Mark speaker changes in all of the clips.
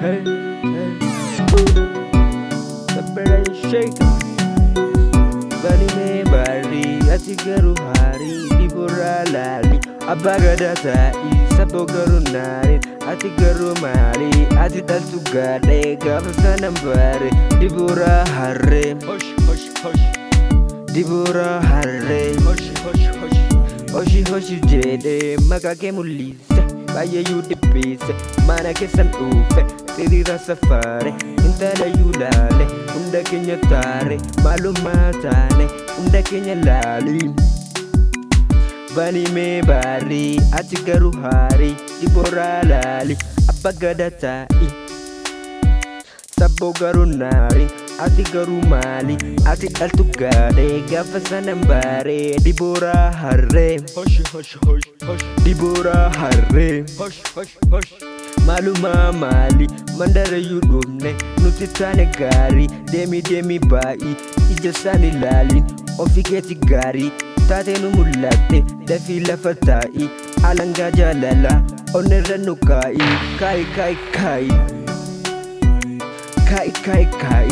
Speaker 1: hey, hey. Sabara shake. Bani me bari ati garu hari dibora lali abagada tai sabo garu nari ati garu mali ati daltu gade gafsana bare dibora harre
Speaker 2: Hush, hush, hush.
Speaker 1: dibora harre
Speaker 2: Hush, hush, hush.
Speaker 1: Hoshi hoshi jede makake mulise baye yu dipise mana kesan ufe tirira safare intala yulale unda kenya tare maluma tane unda kenya lali bani me bari ati garu hari dibora lali abagada tai sabo garu nari ati garu mali ati altu gade gafasana bare dibora harre
Speaker 2: Hush, hush, hush, hush.
Speaker 1: dibora harre
Speaker 2: Hush, hush, hush.
Speaker 1: maluma mali mandare yudumne nutitane gari demi bai ijasani lali ofiketi gari tatenu mulate dafi lafatai alanga jalala onerenukai kai kai kai kai kai kai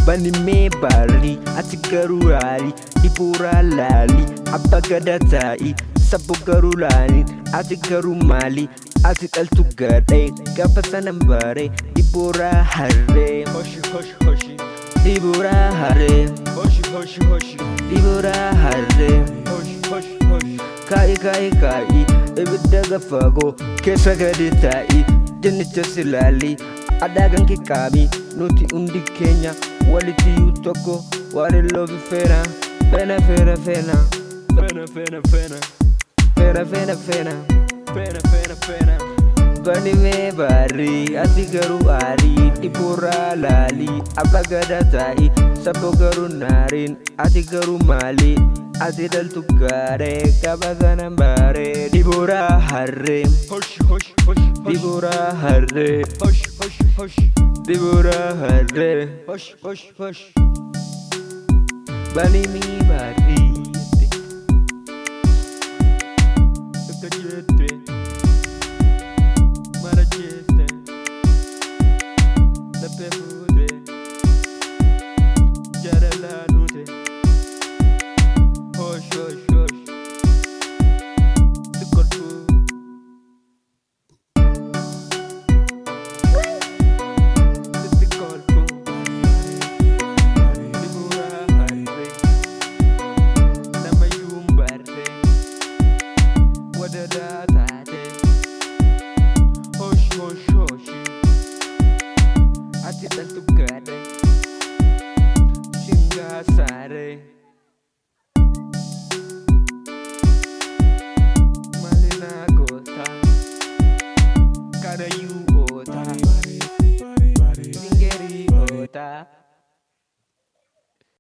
Speaker 1: bani me bari ati garu ali dibora lali abagada tai sabo garu lali ati garu mali ati altu gade gafasana bare dibora harre
Speaker 2: Hush, hush, hush.
Speaker 1: dibora harre
Speaker 2: Hush, hush, hush.
Speaker 1: dibora harre
Speaker 2: Hush, hush, hush.
Speaker 1: kai kai kai ebidda gafago kesa gadi tai jennito silali adagan kikabi nuti undi kenya waliti utoko wale love fena fena fena fena
Speaker 2: Fena, fena, fena.
Speaker 1: fena fena fena
Speaker 2: Fena, fena, fena.
Speaker 1: bani me bari ati garu ari dibora lali abagada tai sabo garu narin ati garu mali ati daltu gare kabazana bare dibora harre
Speaker 2: Hush, hush, hush, hush.
Speaker 1: dibora harre
Speaker 2: Hush, hush, hush.
Speaker 1: dibora harre
Speaker 2: Hush, hush, hush.
Speaker 1: bani me bari
Speaker 2: Look at you,